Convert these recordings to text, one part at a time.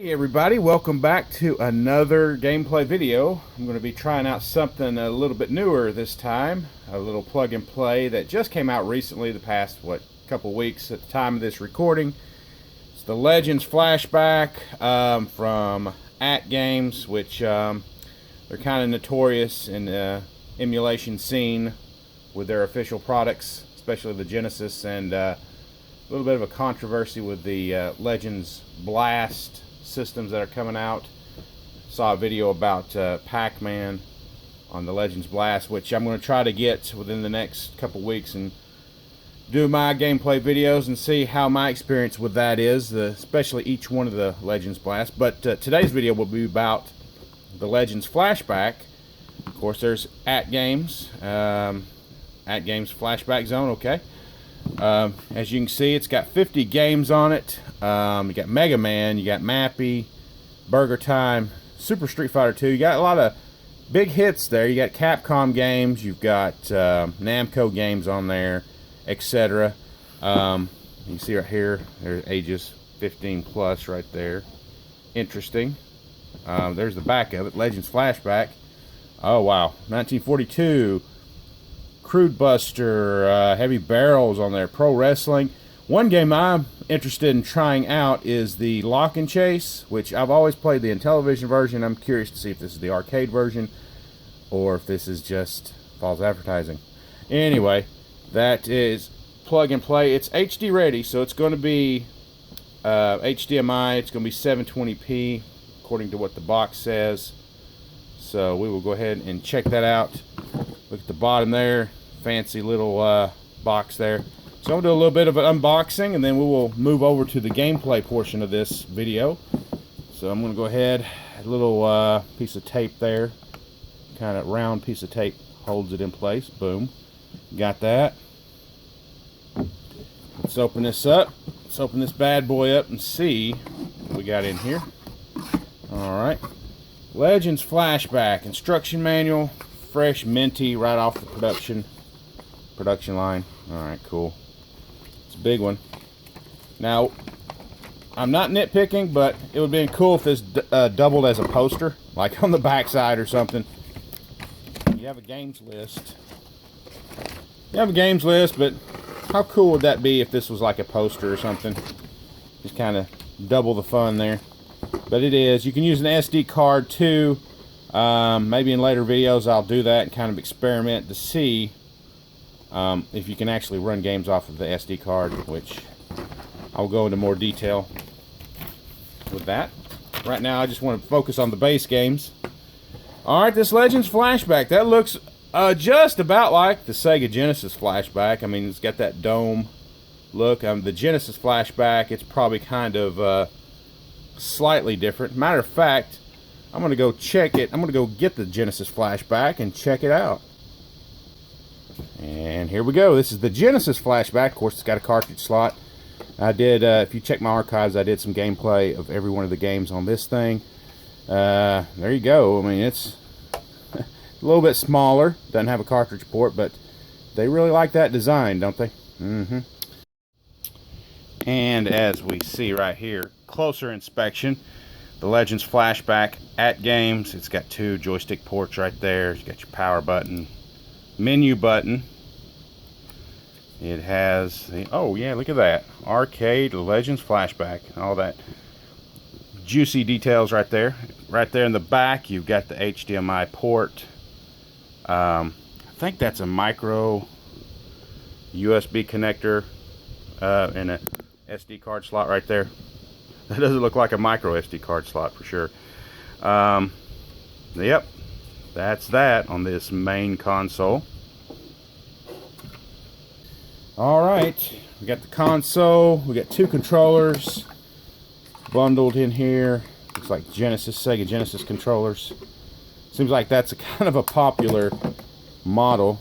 Hey everybody, welcome back to another gameplay video. I'm going to be trying out something a little bit newer this time. A little plug and play that just came out recently, the past, couple weeks at the time of this recording. It's the Legends Flashback from ATGames, which they're kind of notorious in the emulation scene with their official products, especially the Genesis, and a little bit of a controversy with the Legends Blast systems that are coming out. Saw a video about Pac-Man on the Legends Blast, which I'm going to try to get within the next couple weeks and do my gameplay videos and see how my experience with that is, especially each one of the Legends Blast. But today's video will be about the Legends Flashback. Of course, there's ATGames Flashback Zone. Okay. As you can see, it's got 50 games on it. You got Mega Man, you got Mappy, Burger Time, Super Street Fighter 2. You got a lot of big hits there. You got Capcom games, you've got Namco games on there, etc. You can see right here, there's ages 15 plus right there. Interesting. There's the back of it, Legends Flashback. Oh wow, 1942. Crude Buster, Heavy Barrels on there, Pro Wrestling. One game I'm interested in trying out is the Lock and Chase, which I've always played the Intellivision version. I'm curious to see if this is the arcade version or if this is just false advertising. Anyway, that is plug and play. It's HD ready, so it's going to be HDMI. It's going to be 720p according to what the box says. So we will go ahead and check that out. Look at the bottom there, fancy little box there. So I'm going to do a little bit of an unboxing, and then we will move over to the gameplay portion of this video. So I'm going to go ahead, a little piece of tape there, kind of round piece of tape holds it in place. Boom. Got that. Let's open this up. Let's open this bad boy up and see what we got in here. Alright. Legends Flashback, instruction manual, fresh, minty, right off the production line. Alright, cool. It's a big one. Now, I'm not nitpicking, but it would be cool if this doubled as a poster, like on the backside or something. You have a games list. But how cool would that be if this was like a poster or something? Just kind of double the fun there. But it is. You can use an SD card too. Maybe in later videos I'll do that and kind of experiment to see if you can actually run games off of the SD card, which I'll go into more detail with that. Right now I just want to focus on the base games. Alright, this Legends Flashback, that looks just about like the Sega Genesis Flashback. I mean, it's got that dome look. The Genesis Flashback, it's probably kind of slightly different. Matter of fact, I'm going to go check it. I'm going to go get the Genesis Flashback and check it out. And here we go. This is the Genesis Flashback. Of course, it's got a cartridge slot. I did, if you check my archives, I did some gameplay of every one of the games on this thing. There you go. I mean, it's a little bit smaller. Doesn't have a cartridge port, but they really like that design, don't they? And as we see right here, closer inspection, the Legends Flashback ATGames. It's got two joystick ports right there. You got your power button, menu button. It has the, oh yeah, look at that, arcade Legends Flashback, all that juicy details right there. Right there in the back, you've got the HDMI port. I think that's a micro USB connector and a SD card slot right there. That doesn't look like a micro SD card slot for sure. Yep, that's that on this main console. Alright, we got the console, we got two controllers bundled in here. Looks like Sega Genesis controllers. Seems like that's a kind of a popular model.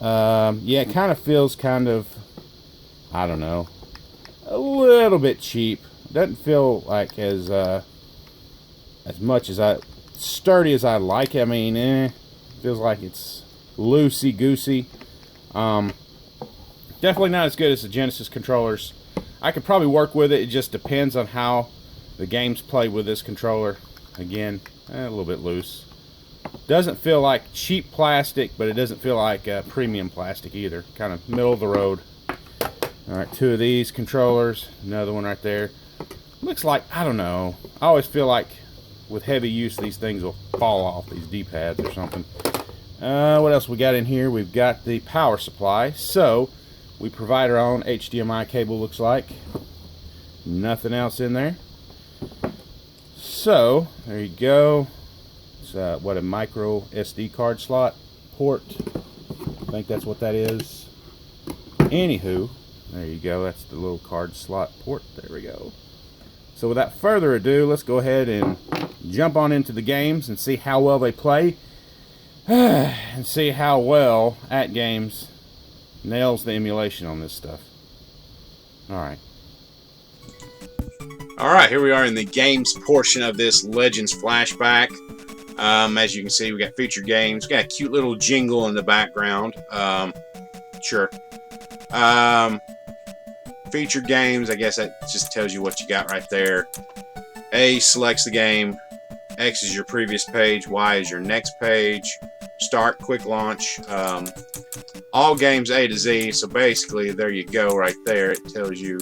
Yeah, it kind of feels kind of, I don't know, a little bit cheap. Doesn't feel like as much as sturdy as I like it. I mean, feels like it's loosey goosey. Definitely not as good as the Genesis controllers. I could probably work with it. It just depends on how The games play with this controller. Again, a little bit loose. Doesn't feel like cheap plastic, but it doesn't feel like premium plastic either. Kind of middle of the road. Alright, 2 of these controllers. Another one right there. Looks like, I don't know. I always feel like with heavy use these things will fall off, these D-pads or something. What else we got in here? We've got the power supply. So, we provide our own HDMI cable, looks like. Nothing else in there. So, there you go. It's what, a micro SD card slot port. I think that's what that is. Anywho, there you go. That's the little card slot port. There we go. So without further ado, let's go ahead and jump on into the games and see how well they play. And see how well ATGames nails the emulation on this stuff. Alright. Alright, here we are in the games portion of this Legends Flashback. As you can see, we got featured games. We got a cute little jingle in the background. Sure. Featured games, I guess that just tells you what you got right there. A selects the game. X is your previous page. Y is your next page. Start, quick launch. All games A to Z. So basically, there you go right there. It tells you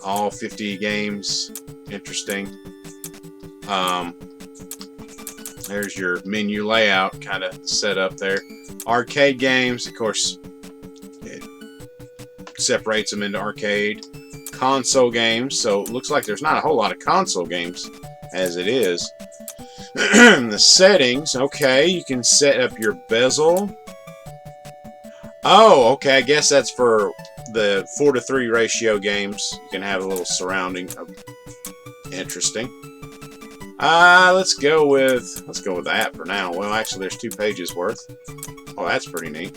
all 50 games. Interesting. There's your menu layout kind of set up there. Arcade games, of course, it separates them into arcade. Console games, so it looks like there's not a whole lot of console games as it is. The settings, okay, you can set up your bezel. Oh, okay, I guess that's for the 4:3 ratio games. You can have a little surrounding. Interesting. Let's go with that for now. Well, actually, there's 2 pages worth. Oh, that's pretty neat.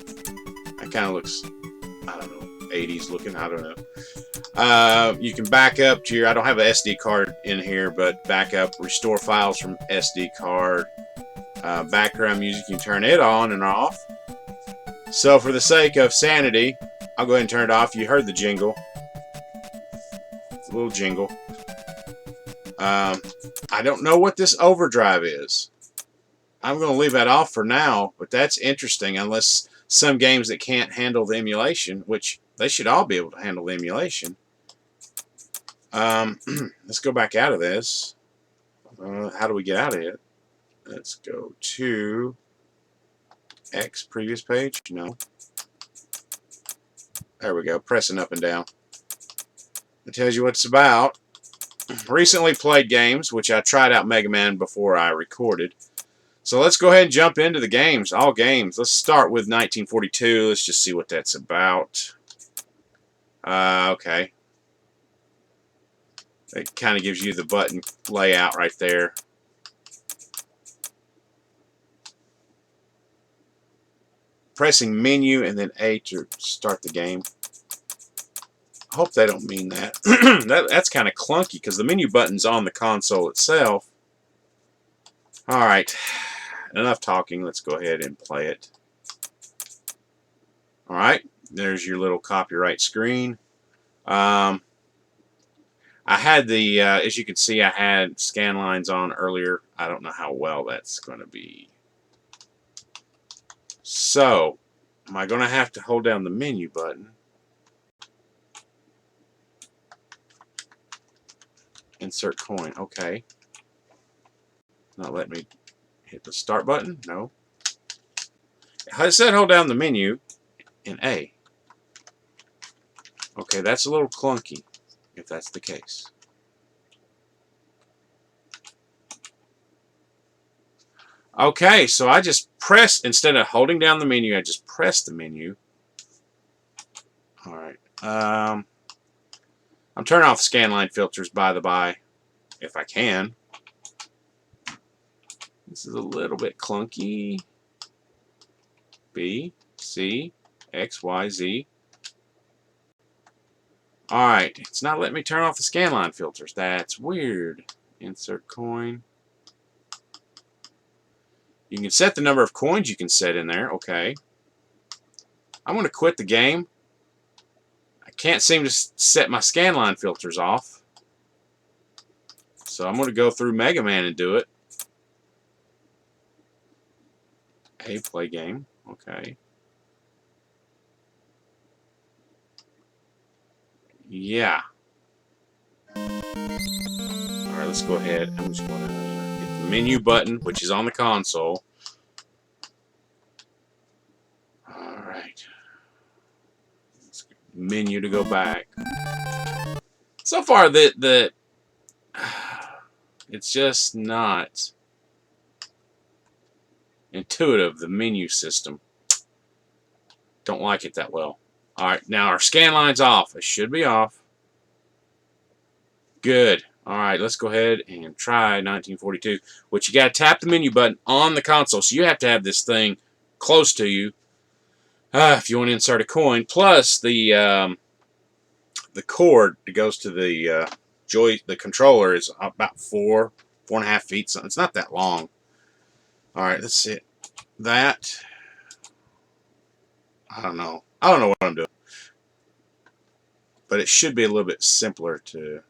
That kind of looks, I don't know, 80s looking. I don't know. You can back up to your. I don't have an SD card in here, but back up, restore files from SD card. Background music, you can turn it on and off. So, for the sake of sanity, I'll go ahead and turn it off. You heard the jingle. It's a little jingle. I don't know what this overdrive is. I'm going to leave that off for now, but that's interesting unless some games that can't handle the emulation, which they should all be able to handle the emulation. Let's go back out of this. How do we get out of it? Let's go to X, previous page. No. There we go. Pressing up and down. It tells you what it's about. Recently played games, which I tried out Mega Man before I recorded. So let's go ahead and jump into the games. All games. Let's start with 1942. Let's just see what that's about. Okay. It kind of gives you the button layout right there. Pressing menu and then A to start the game. I hope they don't mean that. That's kind of clunky because the menu button's on the console itself. Alright, enough talking. Let's go ahead and play it. Alright, there's your little copyright screen. I had the, as you can see, I had scan lines on earlier. I don't know how well that's going to be. So, am I going to have to hold down the menu button? Insert coin. Okay. Not letting me hit the start button. No. I said hold down the menu in A. Okay, that's a little clunky if that's the case. Okay, so I just pressed, instead of holding down the menu, I just pressed the menu. Alright. I'm turning off the scanline filters, by the by, if I can. This is a little bit clunky. B, C, X, Y, Z. Alright, it's not letting me turn off the scanline filters. That's weird. Insert coin. You can set the number of coins you can set in there. Okay. I'm going to quit the game. I can't seem to set my scanline filters off. So I'm going to go through Mega Man and do it. A play game. Okay. Yeah. Alright, let's go ahead. I'm just going to hit the menu button, which is on the console. Alright. Menu to go back. So far, it's just not intuitive, the menu system. Don't like it that well. Alright, now our scan line's off. It should be off. Good. Alright, let's go ahead and try 1942. Which you got to tap the menu button on the console. So you have to have this thing close to you if you want to insert a coin. Plus the cord that goes to the controller is about 4.5 feet. So it's not that long. Alright, let's see that. I don't know what I'm doing. But it should be a little bit simpler to...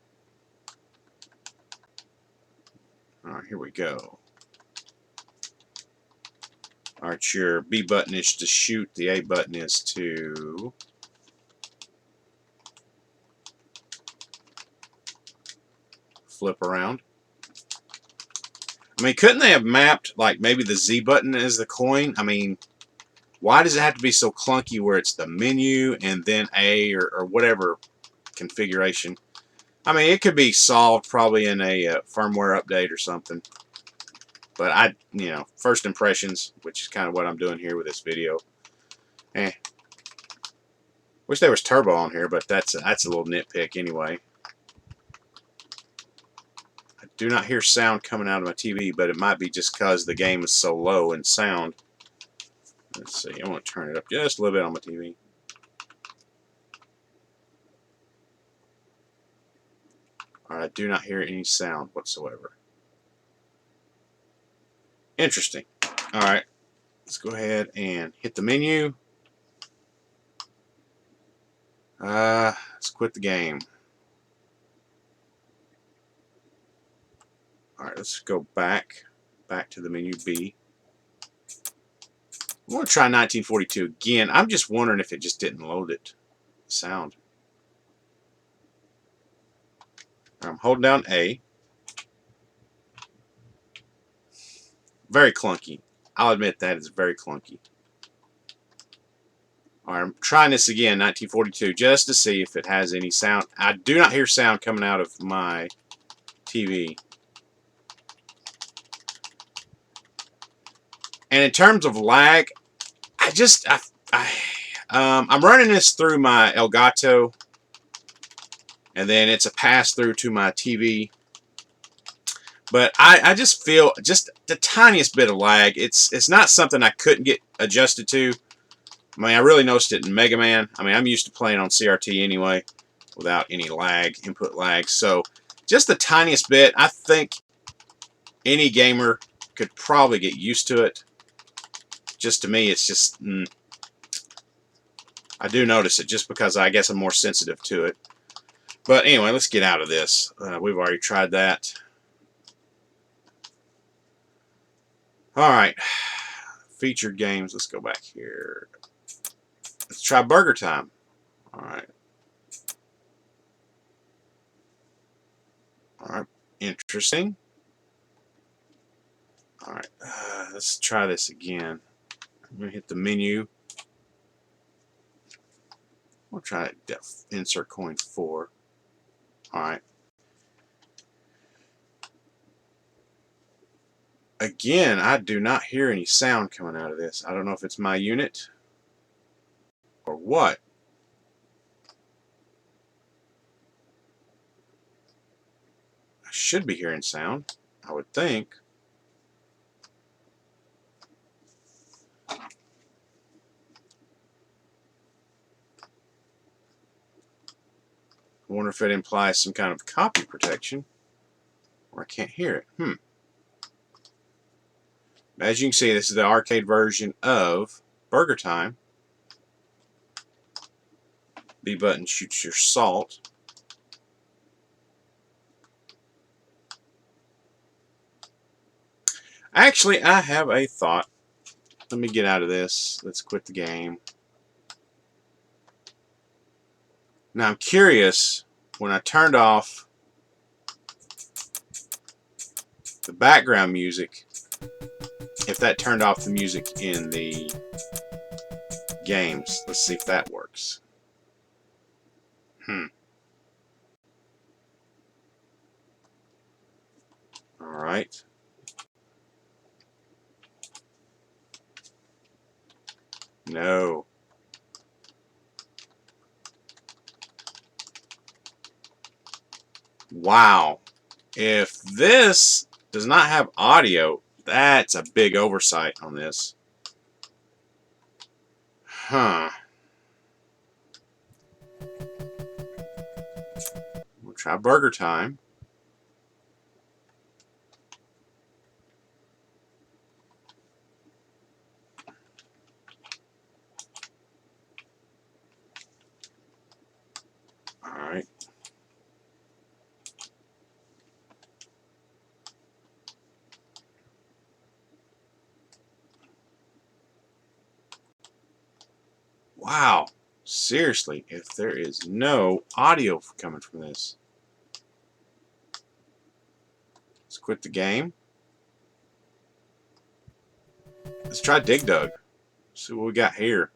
Alright, here we go. Alright, your B button is to shoot. The A button is to... flip around. I mean, couldn't they have mapped, like, maybe the Z button as the coin? I mean, why does it have to be so clunky where it's the menu and then A or whatever configuration? I mean, it could be solved probably in a firmware update or something. But first impressions, which is kind of what I'm doing here with this video. Wish there was turbo on here, but that's a little nitpick anyway. I do not hear sound coming out of my TV, but it might be just because the game is so low in sound. Let's see, I want to turn it up just a little bit on my TV. Alright, I do not hear any sound whatsoever. Interesting. Alright, let's go ahead and hit the menu. Let's quit the game. Alright, let's go back to the menu B. I'm going to try 1942 again. I'm just wondering if it just didn't load it. Sound. I'm holding down A. Very clunky. I'll admit that it's very clunky. Alright, I'm trying this again, 1942, just to see if it has any sound. I do not hear sound coming out of my TV. And in terms of lag, I'm running this through my Elgato, and then it's a pass through to my TV. But I just feel just the tiniest bit of lag. It's not something I couldn't get adjusted to. I mean, I really noticed it in Mega Man. I mean, I'm used to playing on CRT anyway, without any lag, input lag. So just the tiniest bit. I think any gamer could probably get used to it. Just to me, it's just I do notice it just because I guess I'm more sensitive to it. But anyway, let's get out of this. We've already tried that. Alright. Featured games. Let's go back here. Let's try Burger Time. Alright. Alright. Interesting. Alright. Let's try this again. I'm going to hit the menu. We'll try insert coin 4. Alright. Again, I do not hear any sound coming out of this. I don't know if it's my unit or what. I should be hearing sound, I would think. I wonder if it implies some kind of copy protection, or I can't hear it. As you can see, this is the arcade version of Burger Time. B button shoots your salt. Actually, I have a thought. Let me get out of this. Let's quit the game. Now I'm curious, when I turned off the background music, if that turned off the music in the games. Let's see if that works. Alright. No. Wow. If this does not have audio, that's a big oversight on this. Huh. We'll try Burger Time. Alright. Wow. Seriously, if there is no audio coming from this. Let's quit the game. Let's try Dig Dug. See what we got here.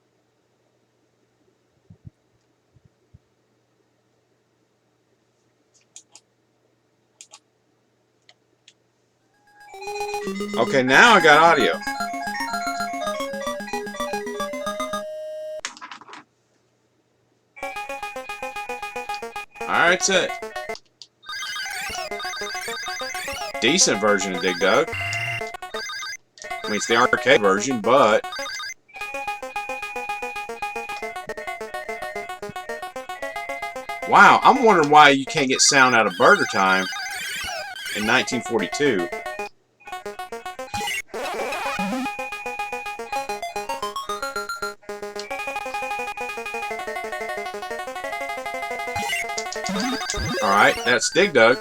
Okay, now I got audio. Alright, that's it. Decent version of Dig Dug. I mean, it's the arcade version, but wow, I'm wondering why you can't get sound out of Burger Time in 1942. Alright, that's Dig Dug.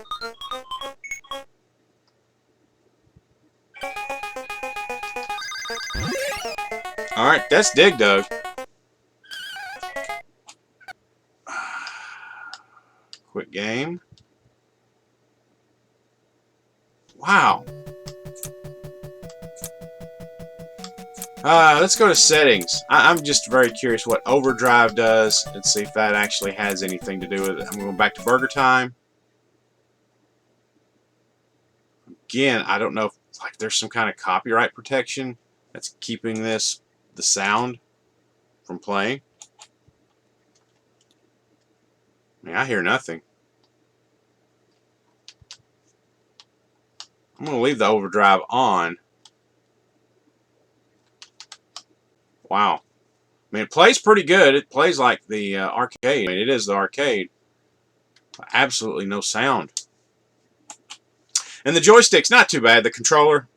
Alright, that's Dig Dug. Quit game. Wow. Let's go to settings. I'm just very curious what overdrive does. Let's see if that actually has anything to do with it. I'm going back to Burger Time. Again, I don't know if like there's some kind of copyright protection that's keeping the sound from playing. I mean, I hear nothing. I'm going to leave the overdrive on. Wow. I mean, it plays pretty good. It plays like the arcade. I mean, it is the arcade. Absolutely no sound. And the joystick's not too bad. The controller,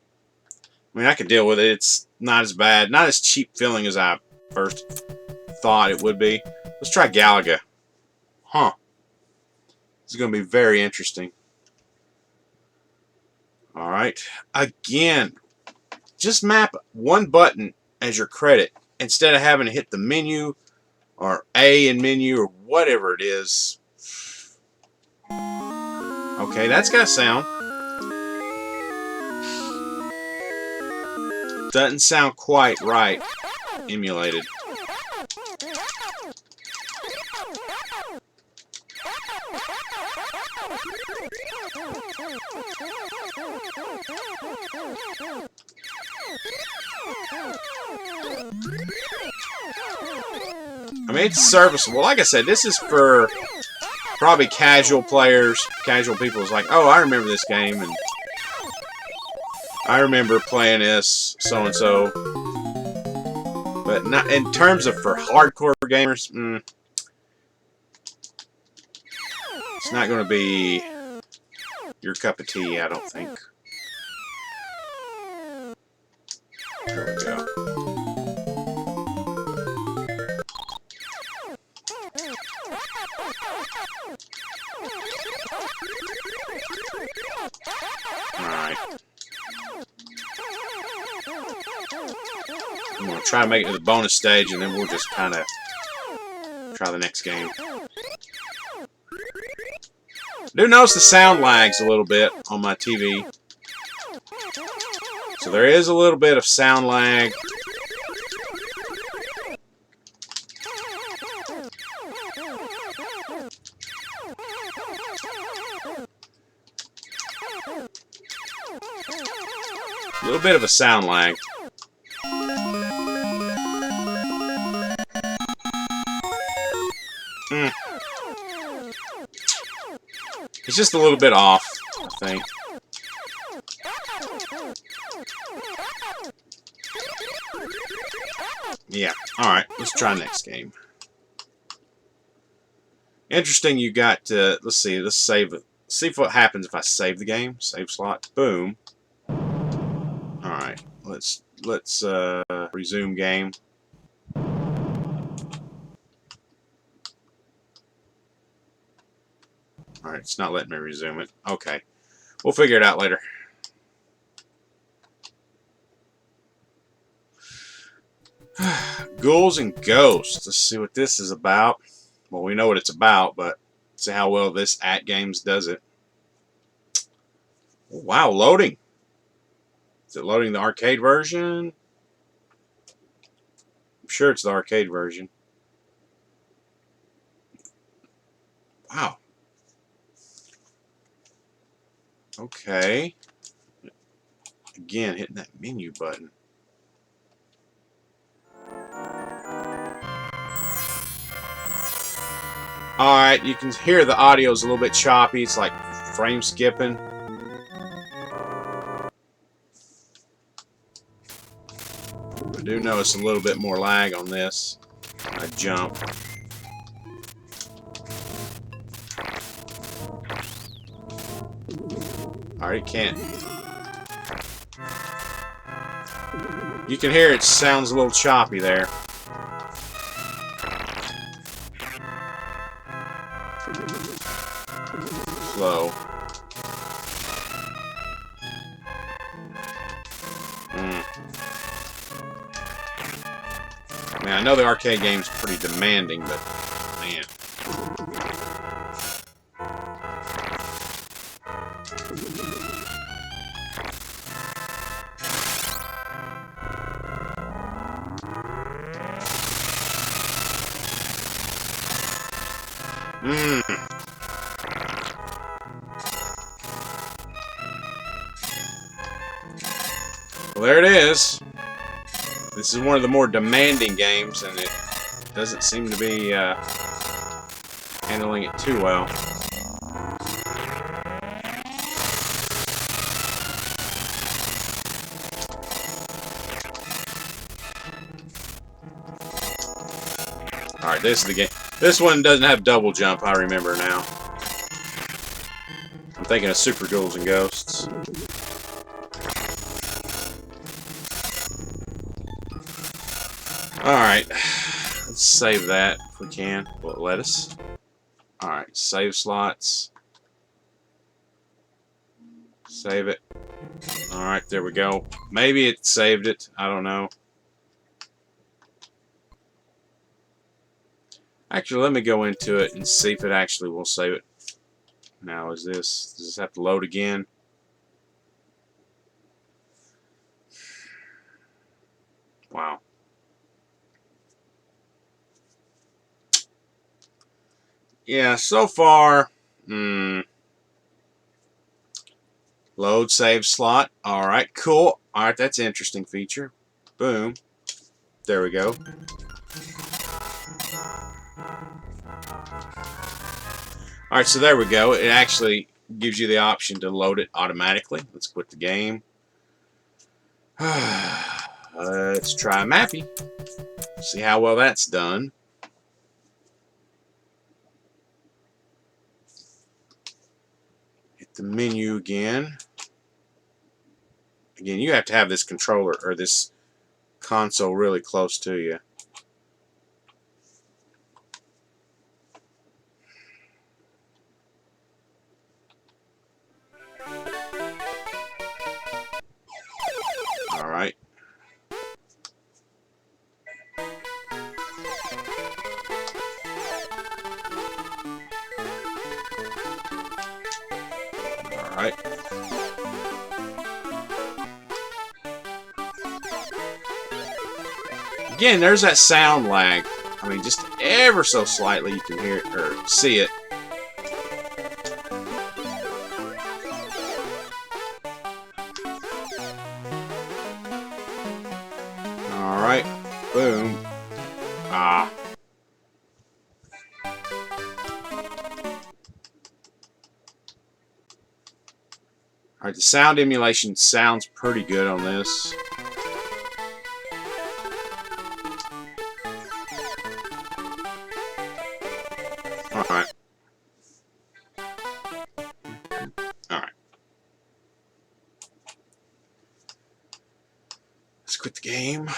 I mean, I can deal with it. It's not as bad. Not as cheap feeling as I first thought it would be. Let's try Galaga. Huh. This is going to be very interesting. Alright. Again, just map one button as your credit instead of having to hit the menu or A in menu or whatever it is. Okay, that's got sound. Doesn't sound quite right emulated. I mean, it's serviceable. Like I said, this is for probably casual players, casual people. It's like, oh, I remember this game, and I remember playing this, so-and-so. But not in terms of for hardcore gamers, it's not going to be your cup of tea, I don't think. There we go. Alright. going to try to make it to the bonus stage, and then we'll just kind of try the next game. Do notice the sound lags a little bit on my TV. So there is a little bit of sound lag. A little bit of a sound lag. It's just a little bit off, I think. Yeah, alright, let's try next game. Interesting, you got, let's see, let's save it. See what happens if I save the game. Save slot, boom. Alright, let's resume game. Alright, it's not letting me resume it. Okay. We'll figure it out later. Ghouls and Ghosts. Let's see what this is about. Well, we know what it's about, but see how well this ATGames does it. Oh, wow, loading. Is it loading the arcade version? I'm sure it's the arcade version. Wow. Okay. Again, hitting that menu button. Alright, you can hear the audio is a little bit choppy. It's like frame skipping. I do notice a little bit more lag on this. I jump. Alright, can't. You can hear it sounds a little choppy there. Slow. Man, I know the arcade game's pretty demanding, but man. Well, there it is. This is one of the more demanding games, and it doesn't seem to be handling it too well. Alright, this is the game. This one doesn't have double jump, I remember now. I'm thinking of Super Ghouls and Ghosts. Alright, let's save that if we can. Will it let us? Alright, save slots. Save it. Alright, there we go. Maybe it saved it. I don't know. Actually, let me go into it and see if it actually will save it. Now, does this have to load again? Wow. Yeah, so far, load save slot. Alright, cool. Alright, that's an interesting feature. Boom. There we go. Alright, so there we go. It actually gives you the option to load it automatically. Let's quit the game. Let's try Mappy. See how well that's done. Hit the menu again. Again, you have to have this controller or this console really close to you. Alright. Alright. Again, there's that sound lag. I mean, just ever so slightly you can hear it or see it. Alright. Boom. Ah. Alright, the sound emulation sounds pretty good on this. Alright. Alright. Let's quit the game.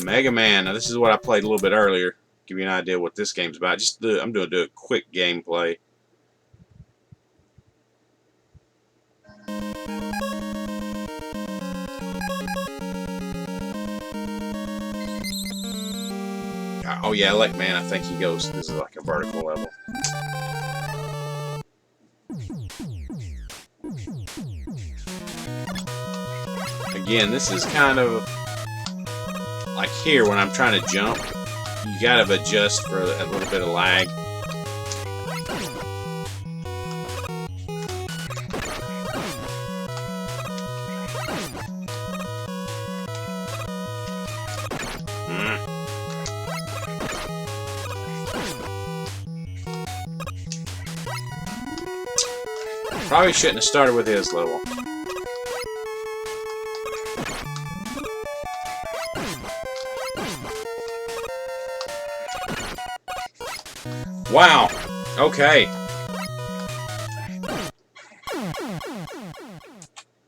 Mega Man. Now, this is what I played a little bit earlier. Give you an idea what this game's about. I'm going to do a quick gameplay. Oh yeah, like man, I think he goes. This is like a vertical level. Again, this is kind of like here when I'm trying to jump. You gotta adjust for a little bit of lag. Probably shouldn't have started with his level. Wow. Okay.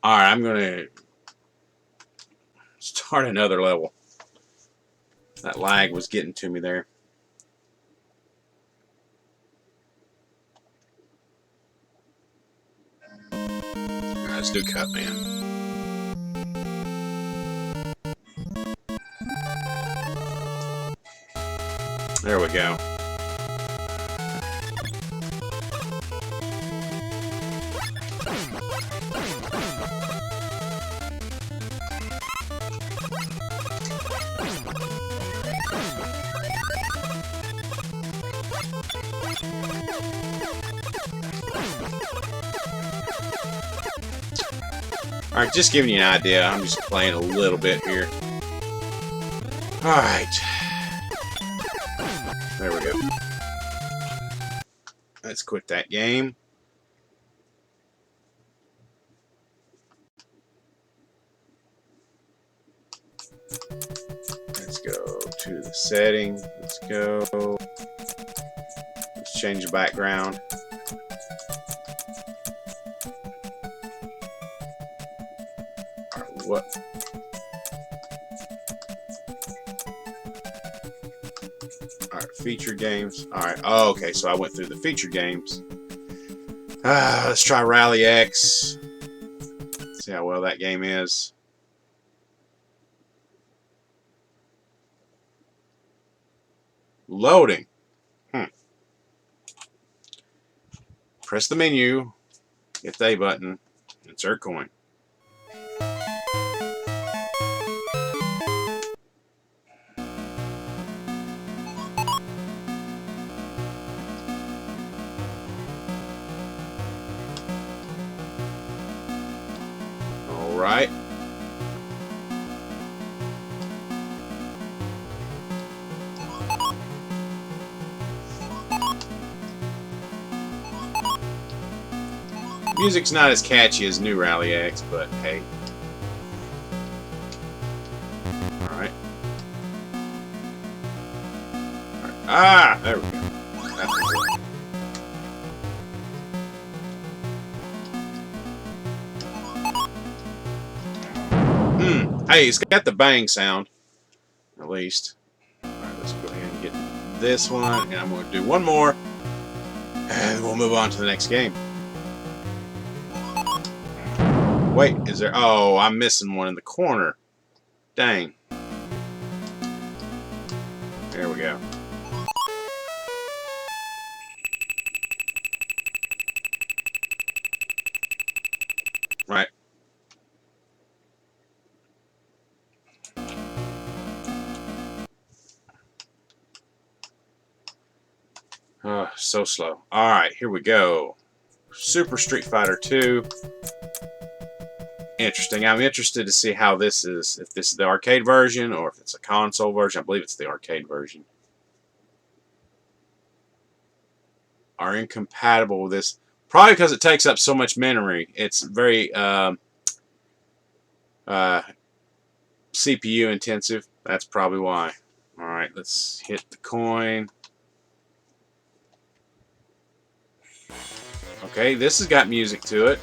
Alright, I'm gonna start another level. That lag was getting to me there. Let's do Cutman. There we go. Alright, just giving you an idea. I'm just playing a little bit here. Alright. There we go. Let's quit that game. Let's go to the setting. Let's go. Let's change the background. What? Alright, feature games. Alright, oh, okay, so I went through the feature games. Let's try Rally X. See how well that game is. Loading. Press the menu, hit the A button, insert coin. Alright. Music's not as catchy as new Rally X, but hey. Alright. Ah! There we go. That was it. Hey, it's got the bang sound, at least. Alright, let's go ahead and get this one, and I'm going to do one more, and we'll move on to the next game. Wait, is there... Oh, I'm missing one in the corner. Dang. There we go. Right. Oh, so slow. Alright, here we go. Super Street Fighter 2. Interesting. I'm interested to see how this is, if this is the arcade version or if it's a console version. I believe it's the arcade version. Are incompatible with this. Probably because it takes up so much memory. It's very CPU intensive. That's probably why. Alright, let's hit the coin. Okay, this has got music to it.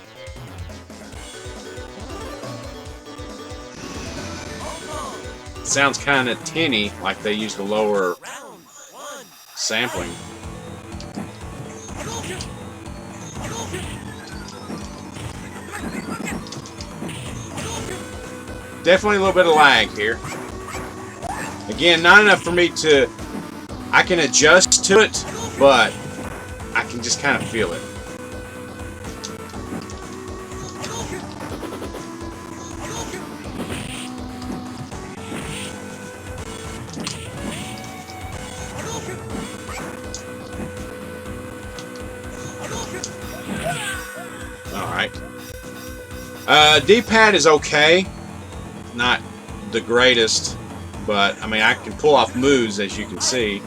It sounds kind of tinny, like they used a lower sampling. Definitely a little bit of lag here. Again, not enough for me to... I can adjust to it, but I can just kind of feel it. Alright. D-pad is okay. Not the greatest, but I mean I can pull off moves, as you can see.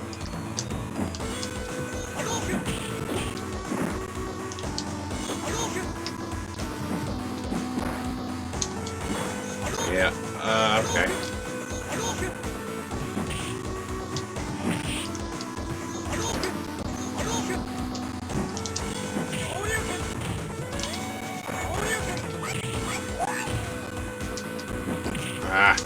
Yeah, okay. Ah.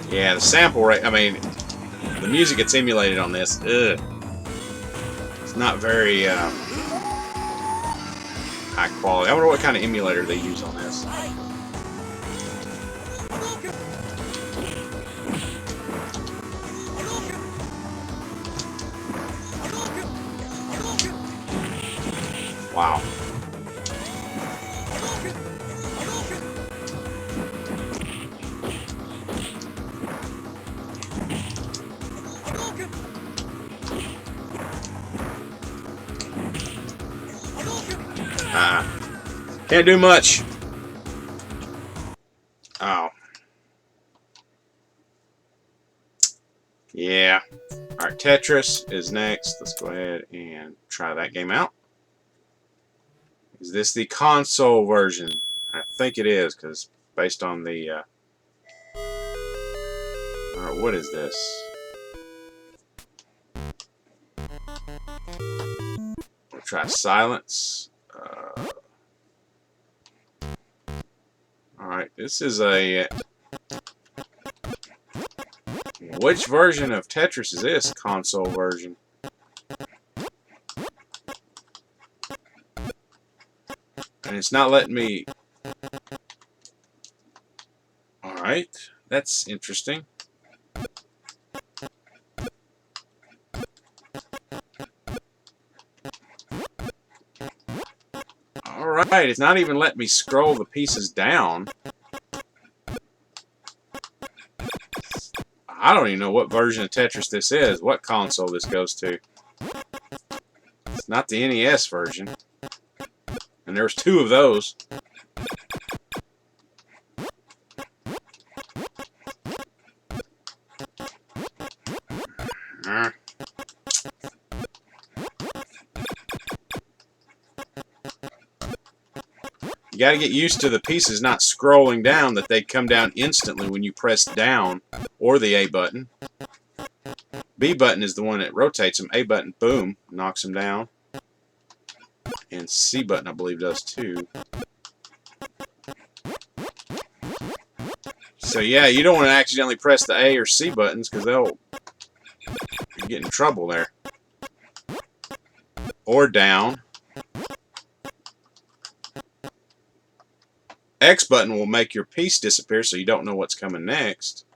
Yeah, the sample rate, I mean, the music gets emulated on this. Ugh. It's not very high quality. I wonder what kind of emulator they use on this. Wow. Can't do much. Oh. Yeah. Alright, Tetris is next. Let's go ahead and try that game out. Is this the console version? I think it is, because based on the... Alright, what is this? We'll try silence. Alright, this is a... Which version of Tetris is this? Console version. And it's not letting me... Alright, that's interesting. Alright, it's not even letting me scroll the pieces down. I don't even know what version of Tetris this is, what console this goes to. It's not the NES version. And there's two of those. You got to get used to the pieces not scrolling down, that they come down instantly when you press down, or the A button. B button is the one that rotates them. A button, boom, knocks them down. And C button, I believe, does too. So yeah, you don't want to accidentally press the A or C buttons, because they'll get in trouble there. Or down. X button will make your piece disappear, so you don't know what's coming next.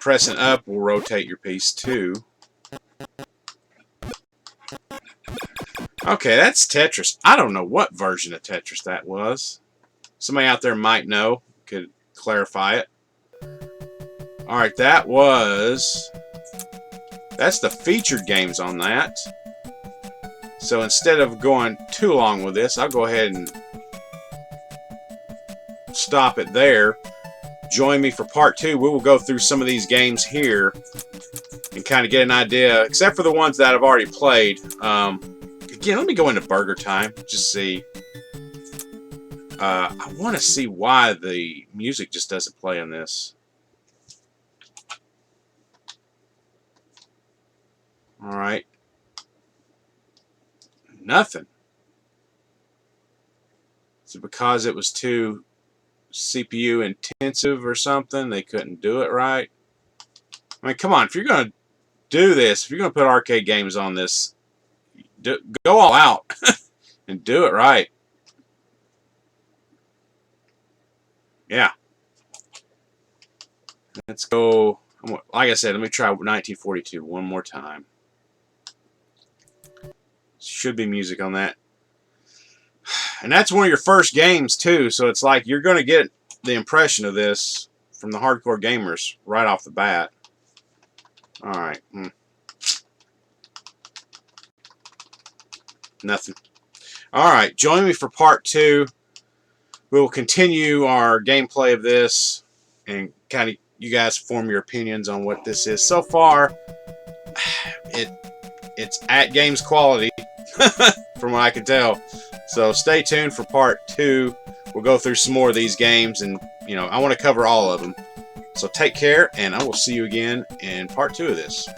pressing up will rotate your piece too. Okay, that's Tetris. I don't know what version of Tetris that was. Somebody out there might know, could clarify it. Alright, that's the featured games on that. So instead of going too long with this, I'll go ahead and stop it there. Join me for part 2. We will go through some of these games here and kind of get an idea, except for the ones that I've already played. Again, let me go into Burger Time, just see. I want to see why the music just doesn't play on this. Alright. Nothing. Is it because it was too CPU intensive or something? They couldn't do it right? I mean, come on. If you're going to do this, if you're going to put arcade games on this, go all out and do it right. Yeah. Let's go. Like I said, let me try 1942 one more time. Should be music on that. And that's one of your first games too, so it's like you're going to get the impression of this from the hardcore gamers right off the bat. Alright. Nothing. Alright, join me for part 2. We will continue our gameplay of this and kind of you guys form your opinions on what this is. So far, it's ATGames quality from what I can tell. So stay tuned for part 2. We'll go through some more of these games, and I want to cover all of them. So take care, and I will see you again in part 2 of this.